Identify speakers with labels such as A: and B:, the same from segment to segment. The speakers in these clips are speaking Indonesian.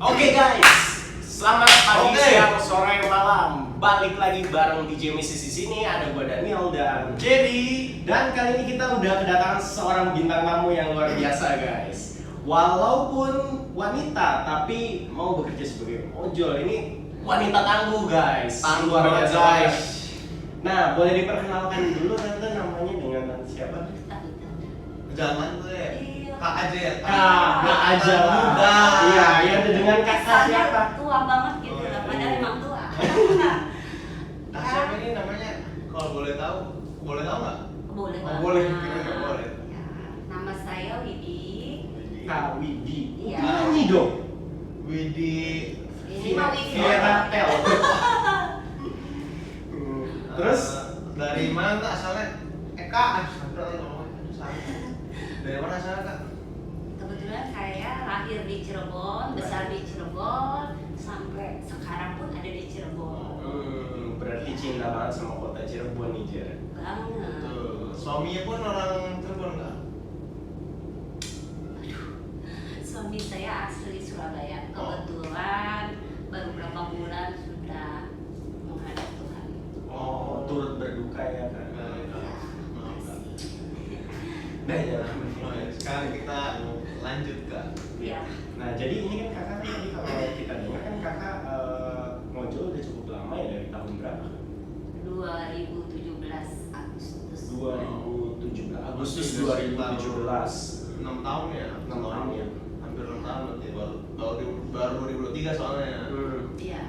A: Oke guys, selamat pagi, siang, sore, malam. Balik lagi bareng DJ Misis di sini. Ada gua Daniel dan
B: Jerry.
A: Dan kali ini kita udah kedatangan seorang bintang tamu yang luar biasa guys. Walaupun wanita, tapi mau bekerja sebagai ojol. Ini wanita tangguh guys.
B: Tangguh
A: Luar biasa
B: guys.
A: Nah, boleh diperkenalkan dulu tante namanya dengan siapa?
B: Jangan tuh ya. Kak aja ya.
A: Kak aja lah.
B: Muda.
A: Iya, ya dengan kakak siapa?
C: Tua banget gitu,
B: Oh, iya.
C: padahal emang tua.
B: Nah, siapa ini namanya? Kalau boleh tahu nggak?
C: Boleh
B: Oh,
C: banget.
B: boleh, kira-kira boleh.
C: Ya, nama saya Widi.
A: Kak Widi.
C: Iya.
A: Nyanyi dong.
B: Widi.
C: Ini mah Widi.
A: Viera Tel. Terus
B: dari mana Kak asalnya? Kak, aduh, salah. Dari mana asalnya Kak?
C: Kebetulan saya lahir di Cirebon, besar di Cirebon, sampai sekarang pun ada di Cirebon.
A: berarti cinta banget sama kota Cirebon nih, Jer.
C: Banget.
B: Tuh, suaminya pun orang Cirebon Kak?
C: Suami saya asli Surabaya. Kebetulan baru berapa bulan sudah menghadap Tuhan.
A: Oh, turut berduka ya kan.
B: Maaf Kak.
A: Nah, ya.
B: Sekarang kita lanjut Kak.
C: Iya.
A: Nah, jadi ini kan kakak tadi kalau kita dengar kan kakak ngojol udah cukup lama ya, dari tahun berapa?
C: 2017 Agustus.
A: 2017 Agustus 2017.
B: 6 tahun ya?
A: 6 tahun ya.
B: Hampir 6 tahun berarti baru 2023 soalnya.
C: Iya.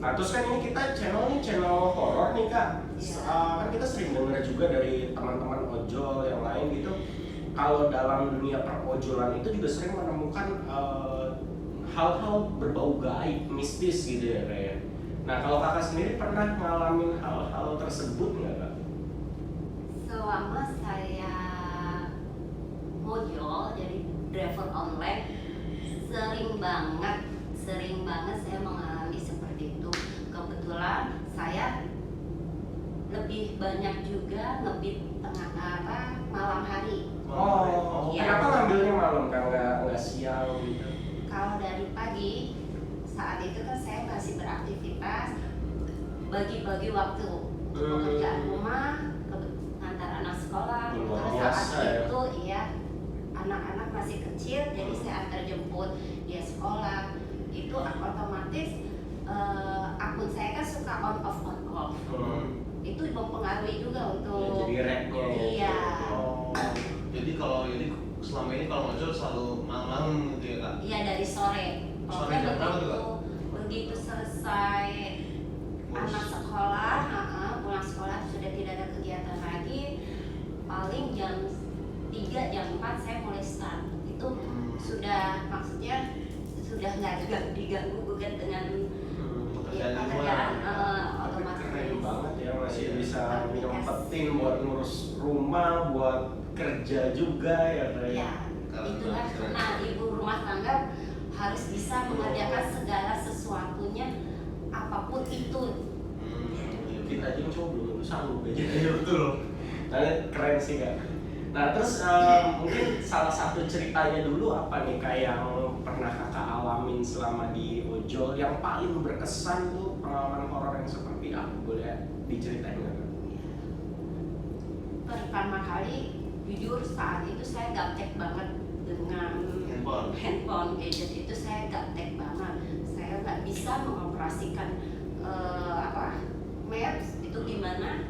A: Nah, terus kan ini kita channel horor nih kak.
C: Iya.
A: Kan kita sering dengar juga dari teman-teman ojol yang lain gitu. Kalau dalam dunia perojolan itu juga sering menemukan hal-hal berbau gaib, mistis gitu ya kayak. Nah, kalau kakak sendiri pernah ngalamin hal-hal tersebut nggak kak?
C: Selama saya mojol jadi driver online, sering banget saya mengalami seperti itu. Kebetulan saya lebih banyak juga ngebit malam hari.
A: Oh,
C: Iya.
A: kenapa ngambilnya malam kan nggak siang gitu?
C: Kalau dari pagi saat itu kan saya masih beraktivitas, bagi-bagi waktu pekerjaan rumah, antar anak sekolah.
A: Luar
C: Terus
A: biasa,
C: saat
A: ya.
C: itu iya anak-anak masih kecil, jadi saya antar jemput dia sekolah. Itu otomatis akun saya kan suka on off. Itu mempengaruhi juga untuk
A: Jadi rapnya ya.
C: Iya.
A: Oh.
B: Jadi selama ini kalau ngojol selalu malam-malam gitu ya Kak?
C: Iya, dari sore.
B: Sore jam berapa tuh, Kak?
C: Begitu selesai anak sekolah, pulang sekolah sudah tidak ada kegiatan lagi. Paling jam 3, jam 4 saya mulai start. Itu sudah maksudnya sudah nggak diganggu gugat dengan pekerjaan otomatis.
A: Keren banget ya, masih bisa nyempetin buat ngurus rumah, buat kerja juga ya kayak.
C: Ya, itulah karena ibu rumah tangga harus bisa mengerjakan segala sesuatunya apapun itu.
A: Kita aja coba belum sanggup aja. Iya betul. Nah, keren sih kak. Nah terus mungkin salah satu ceritanya dulu apa nih kak yang pernah kakak alamin selama di ojol yang paling berkesan tuh, pengalaman horor yang seperti apa, boleh diceritain nggak kak?
C: Pertama kali jujur saat itu saya gaptek banget dengan handphone gadget itu, saya gaptek banget. Saya nggak bisa mengoperasikan maps itu gimana.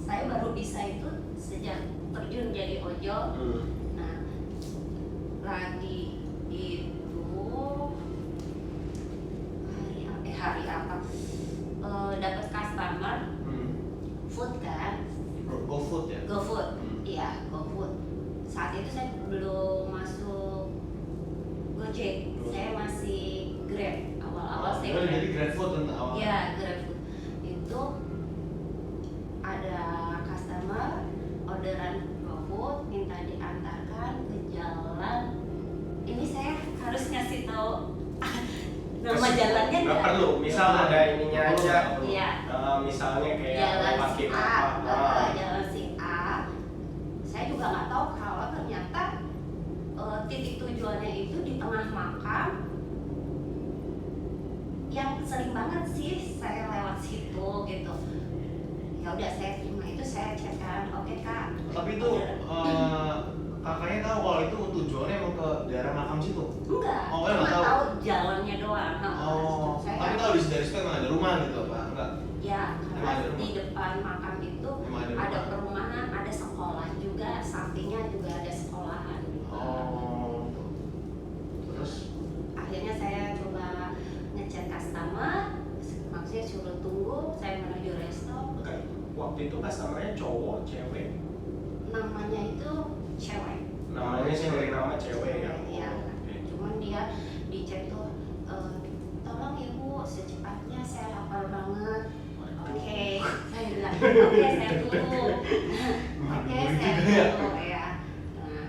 C: Saya baru bisa itu sejak terjun jadi ojol. Nah, lagi itu hari apa dapat customer food kan,
B: GoFood ya?
C: GoFood. Iya, GoFood. Saat itu saya belum masuk Gojek, saya masih Grab. Awal-awal saya Grab.
B: Jadi GrabFood kan awal?
C: Iya, GrabFood. Itu ada customer orderan GoFood minta diantarkan ke jalan. Ini saya harus ngasih tahu nama jalannya
A: nggak perlu, misal ada ininya aja.
C: Iya.
A: Misalnya kayak
C: Jalan
A: pakai
C: si A,
A: apa.
C: jalan si A. Saya juga nggak tahu kalau ternyata titik tujuannya itu di tengah makam yang sering banget sih saya lewat situ gitu. Ya udah saya terima itu, saya chat kan, oke kak.
B: Tapi itu kakaknya tahu kalau itu tujuannya emang ke daerah makam situ?
C: Enggak,
B: Oh,
C: cuma
B: nggak tahu.
C: tahu jalannya doang.
B: Oh,
C: Saya
B: tapi
C: nggak-
B: tahu di situ emang ada rumah gitu apa? Enggak?
C: Ya,
B: Emang
C: karena
B: ada rumah?
C: di depan makam itu
B: Emang ada
C: ada
B: rumah?
C: perumahan, ada sekolah juga, sampingnya juga ada sekolahan.
B: Oh, terus?
C: Akhirnya saya coba ngechat customer, maksudnya suruh tunggu, saya menuju resto.
A: Waktu itu customer-nya cowok, cewek.
C: Namanya itu cewek.
A: Namanya sih dari nama cewek ya.
C: Iya.
A: Oke.
C: Cuman dia di chat tuh, tolong ibu secepatnya, saya lapar banget. Oke, saya bilang, oke saya tunggu. Oke saya tunggu ya. Nah,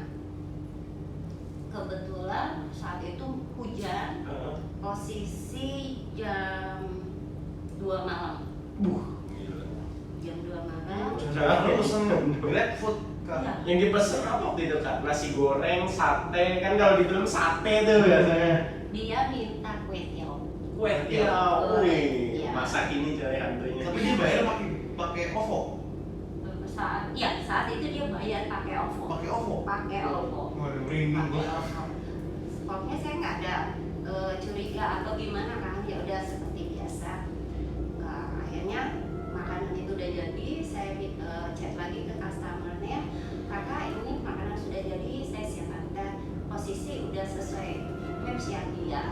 C: kebetulan saat itu hujan,
A: Heeh.
C: posisi jam 2 malam.
A: Gila.
C: Jam 2 malam.
B: Jangan lu pesen Grab food kak.
C: Iya.
A: Yang dipesan apa waktu itu kak? Nasi goreng, sate, kan kalau di film sate tuh biasanya.
C: Dia minta kue tiaw.
A: Kue tiaw, wih,
C: Iya.
A: masa ini cari hantunya.
B: Tapi dia bayar pakai OVO.
C: Saat itu dia bayar pakai OVO.
B: Pakai OVO.
C: Pakai OVO.
B: Waduh, merinding
C: Pakai
B: gua.
C: OVO. Pokoknya saya nggak ada curiga atau gimana kan, ya udah seperti biasa. Akhirnya makanan itu udah jadi, saya chat lagi ke customernya, kakak ini makanan sudah jadi, saya siapkan. Dan posisi udah sesuai maps yang dia.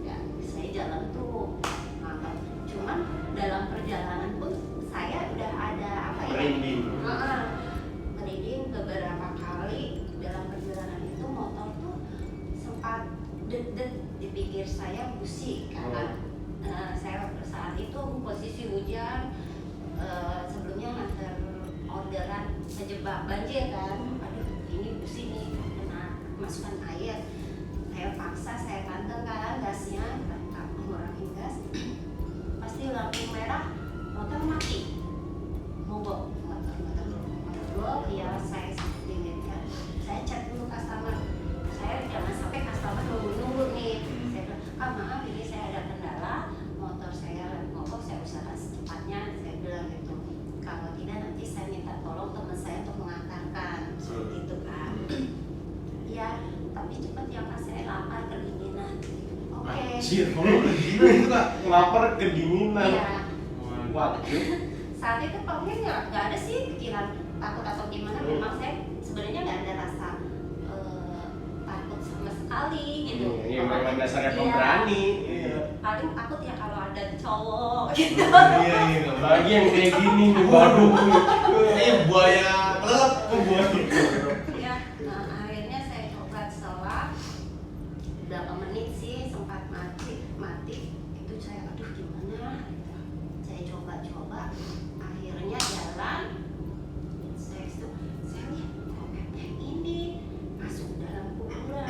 C: Ya, saya jalan tuh. Nah, cuman dalam perjalanan pun saya udah ada apa ya?
A: Merinding.
C: Merinding beberapa kali dalam perjalanan itu, motor tuh sempat deg-deg di pinggir saya, busi karena saya saat itu posisi hujan, sebelumnya nganter orderan kejebak banjir kan. Aduh ini busi nih, kena masukan air. Saya paksa, saya panteng kan gasnya, tak mengurangi gas. Pasti lampu merah, motor mati. Mogok motor ya, saya pinggirkan. Saya chat dulu customer, saya jangan sampai customer nunggu nih. Saya bilang, kak maaf ini saya ada kendala, motor saya mogok, saya usahakan secepatnya. Saya bilang gitu, kalau tidak nanti saya minta tolong teman saya untuk mengantarkan, seperti itu kan. Ya tapi cepat ya mas, saya lapar kedinginan. Oke.
A: Anjir,
B: Kamu kedinginan itu kak?
A: lapar kedinginan.
C: Iya.
A: Waduh.
C: Saat itu pokoknya nggak ada sih pikiran takut atau gimana. Memang saya sebenarnya nggak ada rasa takut sama sekali gitu.
A: Iya, memang dasarnya
C: Iya.
A: pemberani. Iya.
C: Paling takut ya kalau ada cowok gitu.
B: Iya iya.
A: Bagi yang kayak gini nih, waduh.
B: Ini buaya kelelep.
A: Buat
C: Ya, nah, akhirnya saya coba setelah berapa menit sih sempat mati itu saya aduh gimana gitu. Saya coba akhirnya jalan, saya lihat kok yang ini masuk dalam kuburan.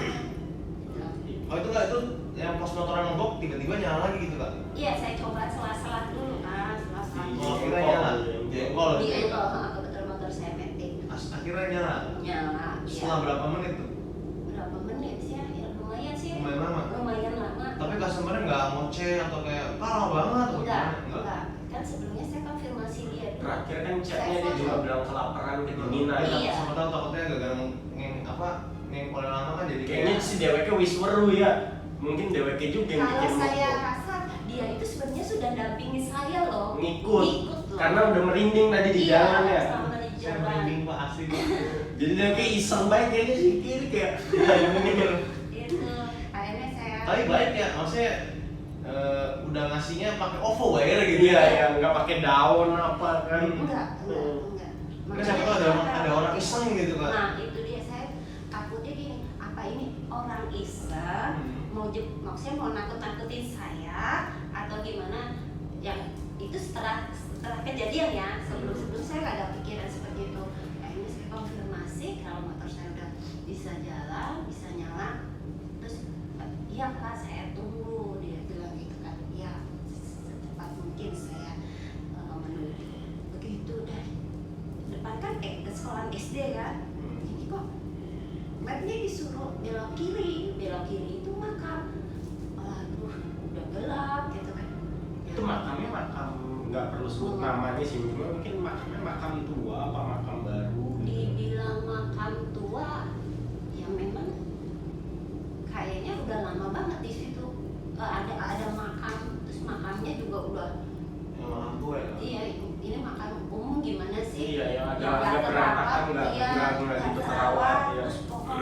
B: Oh itu nggak, itu yang pas motornya mogok tiba-tiba nyala lagi gitu kak?
C: Iya, saya coba selah-selah dulu kan, selah-selah
B: Oh akhirnya nyala. Jengkol.
C: di kebetulan motor saya metik
B: Akhirnya nyala.
C: nyala.
B: Setelah
C: Iya.
B: berapa menit tuh?
C: Berapa menit sih ya, lumayan sih.
B: Lumayan lama.
C: Lumayan lama.
B: Tapi customer-nya nggak ngoceh atau kayak parah banget atau
C: Enggak,
B: gimana?
C: enggak. Kan sebelumnya saya konfirmasi dia dulu.
A: Terakhir kan chatnya dia juga bilang kelaparan, kedinginan.
C: Iya.
B: Sama tahu takutnya gara-gara ngengkolnya lama kan jadi
A: Kayaknya si deweknya wisweru ya. Mungkin deweknya juga yang
C: Kalau
A: bikin
C: saya
A: mogok.
C: rasa dia itu sebenarnya sudah dampingi saya loh.
A: Ngikut.
C: loh.
A: Karena udah merinding tadi di
C: Iya,
A: jalan ya.
C: selama di
B: saya
C: jalan.
B: merinding pak asli.
A: Jadi dia kayak iseng baik kayaknya si kiri kayak mikir.
C: Itu akhirnya saya.
B: Tapi baik ya, maksudnya udah ngasihnya pakai OVO bayar gitu
A: Iya,
B: ya.
A: ya nggak pakai daun apa kan.
C: Enggak.
B: Kan siapa tahu ada orang iseng gitu kan.
C: Nah itu dia, saya takutnya gini, apa ini orang iseng maksudnya mau nakut-nakutin saya atau gimana? Yang itu setelah kejadian ya, sebelum saya nggak ada pikiran seperti itu. Akhirnya saya konfirmasi kalau motor saya udah bisa jalan, bisa nyala. Terus iya kak, saya tunggu, dia bilang gitu kan. Ya secepat mungkin saya menuju. Begitu dan depan kan ke sekolah SD kan. Ini kok mapnya disuruh belok kiri itu makam. Aduh udah gelap gitu kan.
A: nggak perlu sebut namanya sih, mungkin makamnya makam tua apa makam baru gitu.
C: Dibilang makam tua, ya memang kayaknya udah lama banget di situ. Ada makam, terus makamnya juga udah.
B: Yang orang tua ya.
C: Iya, ini makam umum gimana sih?
A: Iya, yang
C: Yang
A: agak berantakan, nggak gitu terawat ya.
C: Terus pokok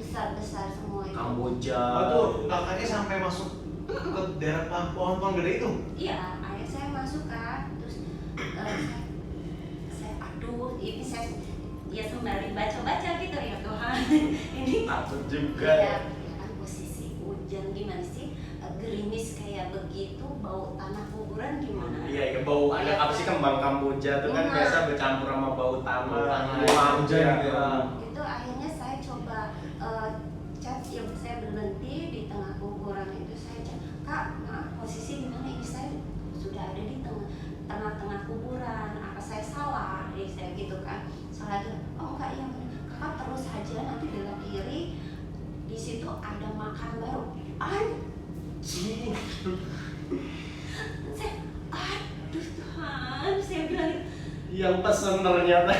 C: besar-besar semua itu.
A: Kamboja.
B: Oh tuh kakaknya sampai masuk ke daerah pohon-pohon gede itu.
C: Iya, ayah saya masuk kan, terus saya aduh, ini saya ya sembari baca-baca gitu ya Tuhan. Ini
A: Takut juga.
C: ya kan posisi hujan gimana sih, gerimis kayak begitu, bau tanah kuburan gimana?
A: Iya, ya bau ada
C: Iya.
A: apa sih kembang Kamboja tuh kan
C: Iya.
A: biasa bercampur sama bau tanah.
B: Bau tanah,
A: Wah,
B: hujan
A: iya.
B: gitu ya.
C: Itu akhirnya saya coba chat, ya saya berhenti di tengah kuburan itu, saya chat, Kak, maaf posisi di mana ini, saya sudah ada di tengah-tengah kuburan, apa saya salah? Jadi saya gitu kan, salah gitu. Oh enggak, yang Kakak terus aja, nanti belok kiri, di situ ada makam baru. Anjing. Saya, aduh Tuhan, saya bilang,
A: Yang pesen ternyata.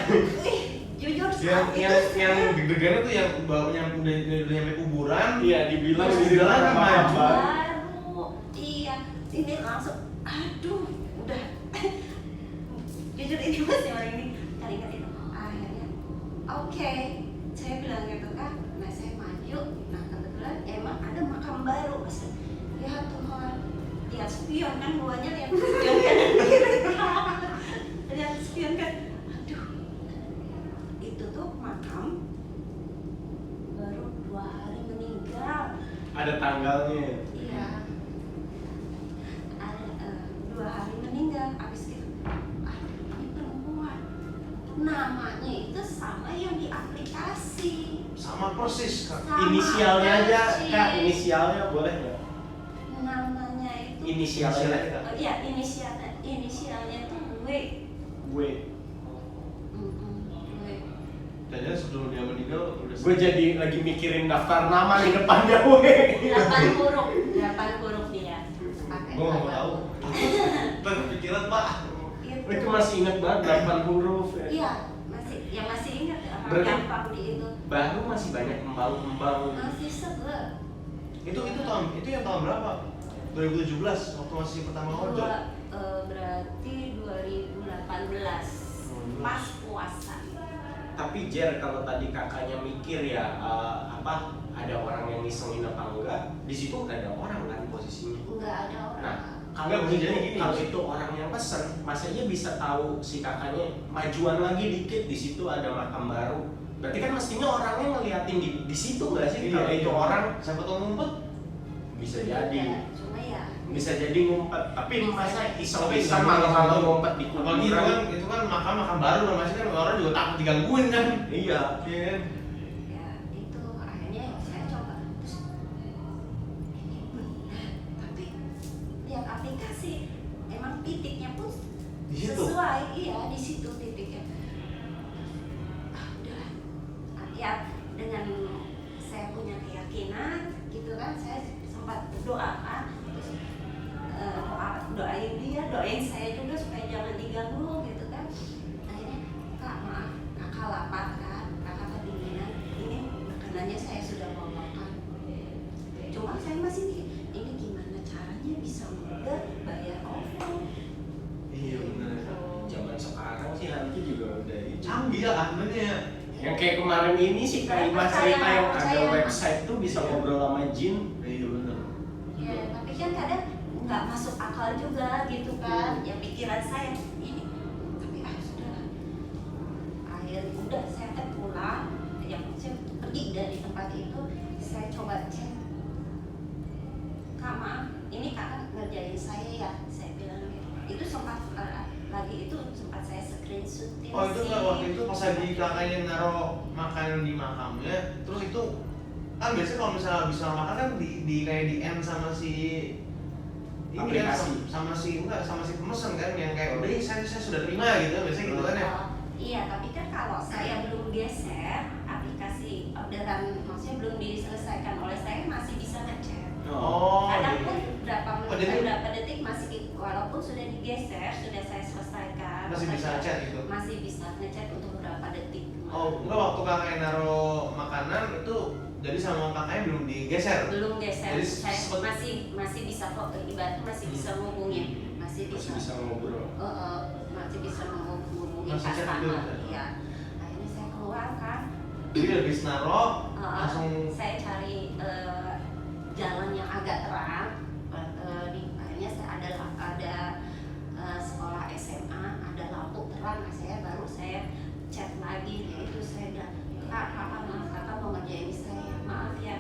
C: jujur
B: Yang
C: saat itu
B: yang
C: saya-
B: yang deg-degannya tuh yang baunya udah nyampe kuburan.
A: Iya, dibilang
B: Terus
A: di
B: dibilang
A: dalam
B: maju.
A: makam baru.
C: baru, iya, ini langsung, aduh, udah, jujur ini masih orang ini teringat itu, akhirnya, oke, saya bilang gitu kan, nah saya maju, nah kebetulan emang ada makam baru, ya Tuhan, lihat spion kan, buahnya lihat spion kan, lihat spion kan, aduh, itu tuh makam baru 2 hari meninggal.
A: Ada tanggalnya.
C: Iya, ada 2 hari meninggal. Abis itu, ini perempuan. Namanya itu sama yang di aplikasi.
B: Sama persis kak.
C: Sama
A: Inisialnya aja,
C: persis.
A: Kak, inisialnya boleh nggak?
C: Namanya itu.
A: Inisialnya.
C: Oh, iya, inisialnya itu W.
A: Gue.
C: W.
B: Kayaknya sebelum dia meninggal udah.
A: Gue jadi lagi mikirin daftar nama di depannya W.
C: 8 huruf dia. Pakai
B: Gue nggak mau
C: 8
B: tahu.
C: huruf.
B: Kepikiran pak.
A: Itu masih inget banget 8 huruf ya.
C: Iya, masih ingat orang
A: Berarti-
C: gampang di itu.
A: Baru masih banyak embang-embang.
C: Masih seger.
B: Itu yang tahun berapa? 2017 waktu masih pertama ojol.
C: Berarti 2018 pas puasa.
A: Tapi Jer, kalau tadi kakaknya mikir ya ada orang yang ngisengin apa enggak, di situ nggak ada orang kan posisinya.
C: Enggak ada orang.
A: Nah,
B: Nggak,
A: kalau
B: bisa
A: itu,
B: jadi gini.
A: kalau itu orang yang pesen, masanya bisa tahu si kakaknya majuan lagi dikit di situ ada makam baru. Berarti kan mestinya orangnya ngeliatin di situ nggak sih?
B: Iya,
A: Kalau itu
B: iya.
A: orang
B: Siapa tahu ngumpet?
A: bisa
C: Ya,
A: jadi,
C: cuma ya
A: bisa jadi ngumpet. Tapi masa iseng-iseng
B: Tapi
A: malam-malam ngumpet di
B: Apalagi
A: kuburan?
B: itu kan makam baru, dan masih kan orang juga takut digangguin kan.
A: Iya.
B: Iya kan?
C: ya itu akhirnya saya coba, terus ini benar, tapi lihat aplikasi emang titiknya pun
B: Di situ?
C: sesuai, iya di situ titiknya. Udah, ya dengan saya punya keyakinan gitu kan, saya sempat berdoa kan, terus doain dia, doain saya juga supaya jangan diganggu gitu kan. Akhirnya, Kak maaf, kakak lapar kan, kakak kedinginan, ini makanannya saya sudah bawakan. Cuma saya masih mikir, ini gimana caranya bisa mudah bayar OVO.
B: Iya benar.
A: Zaman sekarang sih hantu juga udah itu.
B: Canggih ya adminnya.
A: Yang kayak kemarin ini sih Kak Imas cerita yang ada
C: Percaya.
A: website tuh bisa ngobrol sama jin.
B: Iya benar.
C: Ya, tapi kan kadang nggak masuk akal juga gitu kan, ya pikiran saya ini, tapi sudah, akhirnya udah saya pulang, yang saya pergi dari tempat itu, saya coba cek, Kak maaf, ini kakak ngerjain saya ya, saya bilang gitu. Itu sempat lagi itu sempat saya screenshotin.
B: Oh itu
C: sih.
B: kan waktu itu pas lagi kakaknya naruh makanan di makamnya, terus itu kan biasanya kalau misalnya bisa makan kan di kayak di end sama si ini kan
A: Aplikasi.
B: sama si pemesan kan yang kayak udah saya sudah terima gitu biasanya gitu kan ya.
C: Oh, iya, tapi kan kalau saya belum geser aplikasi orderan, maksudnya belum diselesaikan oleh saya, masih bisa ngecek.
B: Oh,
C: Kadang
B: gitu.
C: pun berapa
B: Oh,
C: menit,
B: jadi-
C: berapa detik masih, walaupun sudah digeser, sudah saya selesaikan,
B: Masih bisa chat gitu?
C: masih bisa ngechat untuk beberapa detik.
B: Oh, enggak, waktu kakaknya naruh makanan itu jadi sama kakaknya belum digeser?
C: Belum geser,
B: Jadi
C: saya
B: sempet-
C: masih bisa kok, ibaratnya masih bisa ngubungin, masih
A: Masih
C: bisa,
A: bisa ngobrol.
C: masih bisa menghubungi
B: Masih chat
C: customer.
B: gitu?
C: Iya. Akhirnya saya keluar kan,
B: Jadi habis naruh langsung
C: saya cari jalan yang agak terang. Akhirnya saya ada sekolah SMA, ada lampu terang. Saya chat lagi, yaitu saya bilang, kakak maaf, kakak mau ngerjain saya, maaf ya,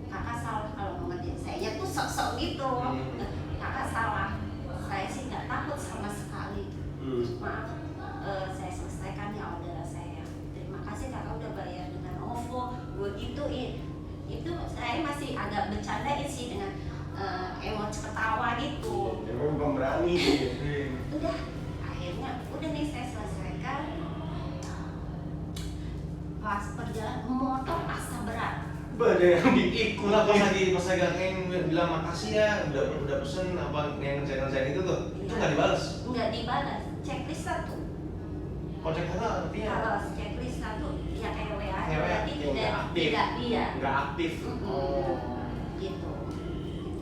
C: kakak salah kalau mau ngerjain saya tuh sok-sok gitu. Kakak salah, saya sih nggak takut sama sekali. Maaf, saya selesaikan ya order saya. Terima kasih kakak udah bayar dengan OVO. Gue gituin. Itu saya masih agak bercandain sih dengan emoji ketawa gitu.
A: Memang pemberani gitu.
C: Udah, akhirnya udah nih saya selesaikan. Pas perjalanan motor asa berat.
A: Ada yang diikut
B: Lah pas lagi kakaknya bilang makasih ya udah pesen apa yang ngerjain itu tuh itu nggak dibales.
C: Nggak dibalas, checklist satu.
B: Kocek kata artinya
C: Kalau checklist satu ya kayak WA,
B: Kayak WA,
C: berarti
A: yang nggak aktif.
C: tidak iya.
A: nggak aktif.
C: Gitu. Itu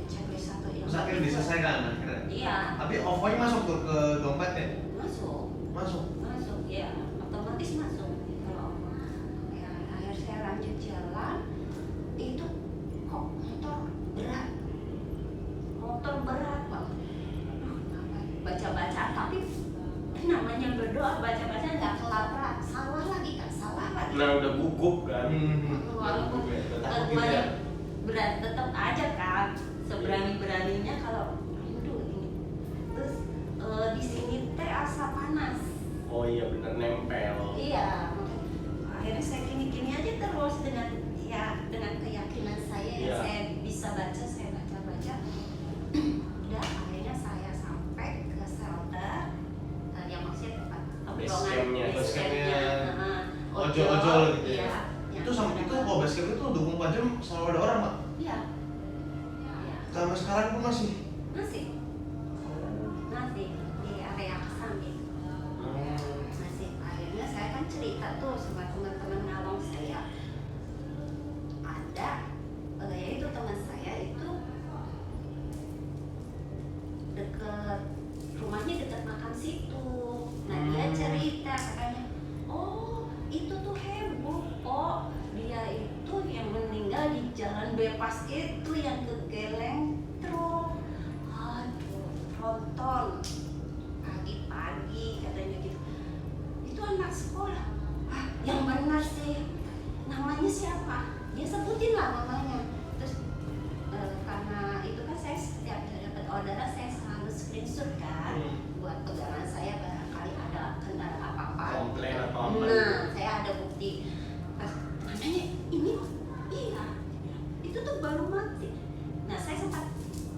C: checklist satu yang
B: terus akhirnya diselesaikan akhirnya.
C: Iya,
B: Tapi OVO-nya masuk tuh ke dompetnya.
C: masuk ya, otomatis masuk. Kalau ya, akhirnya saya lanjut jalan, itu kok motor berat banget. Baca-baca, tapi namanya berdoa baca-baca nggak kelar, salah lagi.
A: Nah udah gugup kan.
C: Walaupun keduanya berat, tetap aja kan seberani-beraninya kalau aduh ini. Terus di sini teh asa panas.
A: Oh iya bener nempel.
C: Iya, akhirnya saya kini aja terus dengan keyakinan saya yang
A: Iya.
C: saya bisa baca, saya baca. Udah, akhirnya saya sampai ke shelter, yang maksudnya tempat
A: Base
C: tongkrongan,
A: campnya.
B: Base campnya.
C: ojol
B: Ojol gitu ya.
C: Iya,
B: Itu sama itu kalau basket itu 24 jam selalu ada orang, Pak.
C: Iya.
B: Sampai sekarang pun masih.
C: Masih di area samping. Masih. Akhirnya saya kan cerita tuh sama teman-teman ngalong saya. Ada yaitu teman saya itu rumahnya dekat makam situ. Nah dia cerita katanya, oh itu tuh heboh kok, dia itu yang meninggal di jalan bebas itu yang kegeleng truk. Aduh, nonton pagi-pagi katanya gitu. Itu anak sekolah. Yang benar sih, namanya siapa? Dia sebutin lah namanya. Terus karena itu kan saya setiap dapat orderan saya selalu screenshot kan, buat pegangan saya barangkali ada kendala apa-apa.
A: Komplain atau apa?
C: Nah, saya ada bukti. Pas nanya ini, iya, itu tuh baru mati. Nah, saya sempat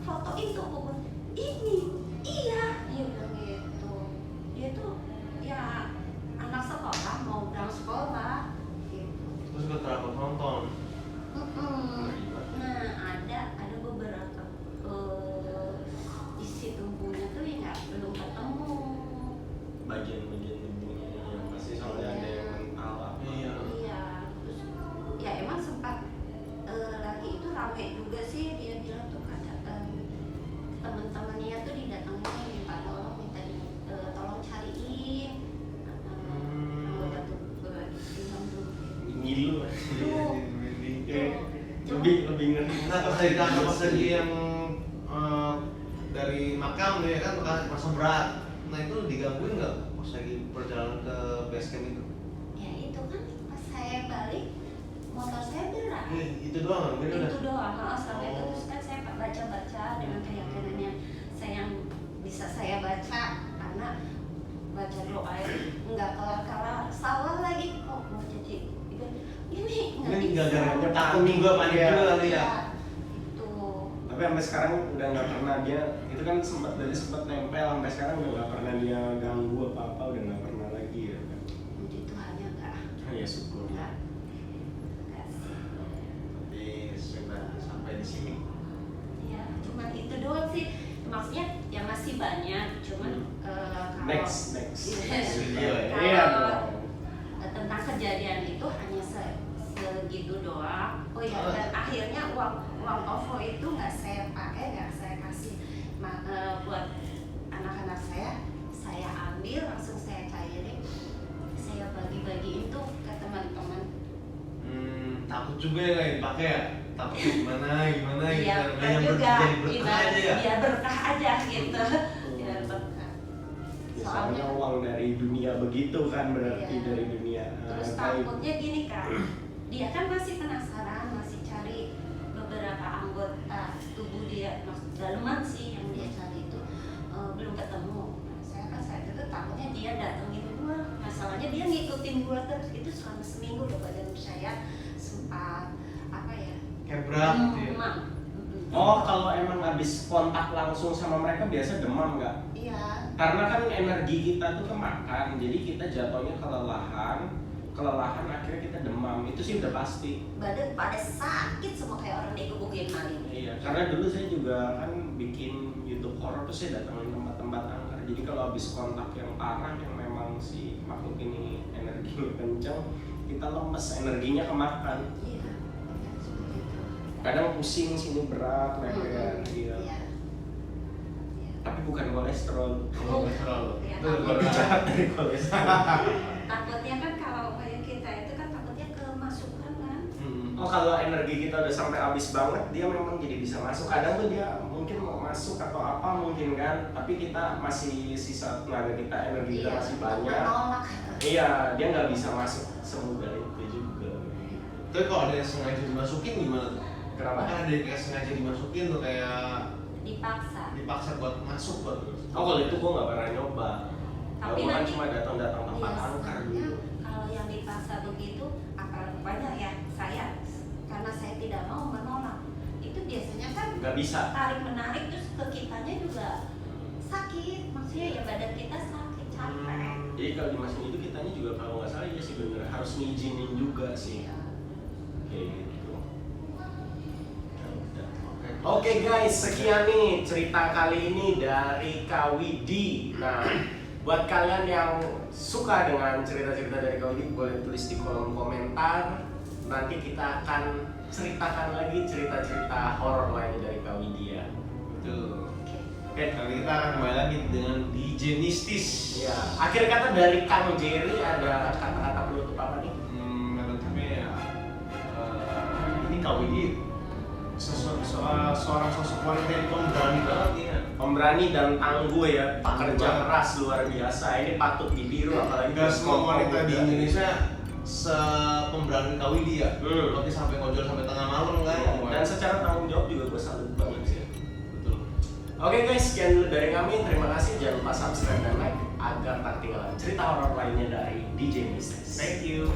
C: fotoin tuh buku. Ini, iya, dia bilang gitu. Dia tuh ya anak sekolah mau berangkat sekolah. Gitu.
B: Terus gue terapkan nonton.
C: Nah, ada beberapa isi tubuhnya tuh yang belum ketemu.
A: Bagian-bagian tubuhnya yang pasti soalnya ada yang mental apa.
B: Iya.
C: Iya, terus ya emang sempat lagi itu rame juga sih, dia bilang tuh ada teman-temannya tuh didatengin minta tolong, tolong cariin anggota tubuh bilang tuh
A: Ngilu.
C: Tuh.
A: Lebih ngeri.
B: Nah pas lagi yang dari makam ya kan masa berat. Nah itu digangguin nggak pas lagi perjalanan ke base camp itu?
C: Ya itu kan pas saya balik motor saya berat.
B: Itu doang kan?
C: Itu doang, sampai itu terus kan saya baca-baca dengan keyakinannya saya yang bisa saya baca, karena baca doa nggak kelar-kelar, salah lagi kok mau jadi ini nggak
B: Ini
C: bisa.
B: gara-gara takut juga, panik
A: Iya.
B: juga kali ya.
C: Iya, itu
A: Tapi sampai sekarang udah nggak pernah dia itu kan sempat nempel, sampai sekarang udah nggak pernah dia ganggu apa udah nggak pernah lagi ya kan.
C: puji Tuhannya nggak
A: Ya syukur.
C: nggak sih.
B: Tapi sudah sampai di sini.
C: Ya cuman itu doang uang OVO itu nggak saya pakai, nggak saya kasih buat anak-anak saya ambil langsung saya cairin, saya bagi-bagi itu ke teman-teman.
B: Takut juga ya nggak dipakai ya? Takut gimana
C: Iya,
B: gitu.
C: kan
B: Yang
C: juga
B: jadi berkah aja ya?
C: biar berkah aja gitu. Biar berkah.
A: Soalnya uang dari dunia begitu kan, berarti
C: Iya.
A: dari dunia
C: Terus
A: gaib.
C: takutnya gini kan, dia kan masih penasaran, masih cari beberapa anggota tubuh dia, daleman sih yang dia cari itu belum ketemu. Nah, saya kan saat itu takutnya dia datengin gua, masalahnya dia ngikutin gua terus itu selama seminggu loh, badan saya sempat apa ya?
B: Kayak berat gitu ya?
C: Demam.
A: Oh, kalau emang habis kontak langsung sama mereka biasa demam nggak?
C: Iya.
A: Karena kan energi kita tuh kemakan, jadi kita jatuhnya kelelahan akhirnya kita demam. Itu sih udah pasti.
C: Badan pada sakit semua kayak orang dikebukin maling.
A: Iya, karena dulu saya juga kan bikin YouTube horror tuh saya datangin tempat-tempat angker. Jadi kalau habis kontak yang parah yang memang si makhluk ini energinya kenceng, kita lemes, energinya kemakan.
C: Iya. Seperti itu.
A: Kadang pusing sini berat, leher,
C: Iya.
A: iya.
C: Iya.
A: Tapi bukan kolesterol.
B: Kolesterol.
C: Iya,
B: Itu
C: takut.
B: berat.
A: Jahat dari kolesterol.
C: Takutnya kan kalau kayak kita itu kan takutnya kemasukan kan.
A: Oh, kalau energi kita udah sampai habis banget, dia memang jadi bisa masuk. Kadang tuh dia mungkin mau masuk atau apa mungkin kan, tapi kita masih sisa tenaga kita, energi kita masih banyak.
C: Menolak.
A: Iya, dia nggak bisa masuk semudah itu juga.
B: Tapi kalau ada yang sengaja dimasukin gimana tuh?
A: Kenapa?
B: Kan ada yang kayak sengaja dimasukin tuh kayak
C: Dipaksa.
B: buat masuk buat terus.
A: Oh, kalau itu gua nggak pernah nyoba.
C: Tapi
A: Gua kan
C: nanti-
A: cuma datang-datang tempat
C: Iya,
A: angker
C: soalnya
A: dulu.
C: kalau yang dipaksa begitu, apalagi banyak ya saya, karena saya tidak mau menolak. Itu biasanya kan
A: Nggak bisa.
C: tarik menarik terus ke kitanya juga sakit, maksudnya ya badan kita sakit, capek.
A: Jadi kalau dimasukin itu kitanya juga kalau nggak salah ya sih bener harus ngizinin juga sih.
C: Iya.
A: Kayak gitu. Ya udah.
B: Oke.
A: Oke guys, sekian nih cerita kali ini dari Kak Widi. Nah, buat kalian yang suka dengan cerita-cerita dari Kak Widi, boleh tulis di kolom komentar. Nanti kita akan ceritakan lagi cerita-cerita horor lainnya dari Kak Widi ya.
B: Betul.
C: Oke.
A: Oke,
B: Kali kita akan kembali lagi dengan DJ Mistis.
A: ya. Akhir kata dari Kang Jerry, ada kata-kata penutup apa nih?
B: Menurutnya ya ini Kak Widi seorang sosok wanita yang pemberani banget ya.
A: Pemberani dan tangguh ya, pekerja
B: Tangguh.
A: keras luar biasa. Ini patut ditiru apalagi
B: Gak semua wanita di
A: muda.
B: Indonesia sepemberani Kak Widi ya. Berarti sampai ngojol sampai tengah malam kan.
A: Dan secara tanggung jawab juga gue salut banget sih.
B: Betul.
A: Oke guys, sekian dulu dari kami. Terima kasih. Jangan lupa subscribe dan like agar tak ketinggalan cerita horor lainnya dari DJ Mistis.
B: Thank you.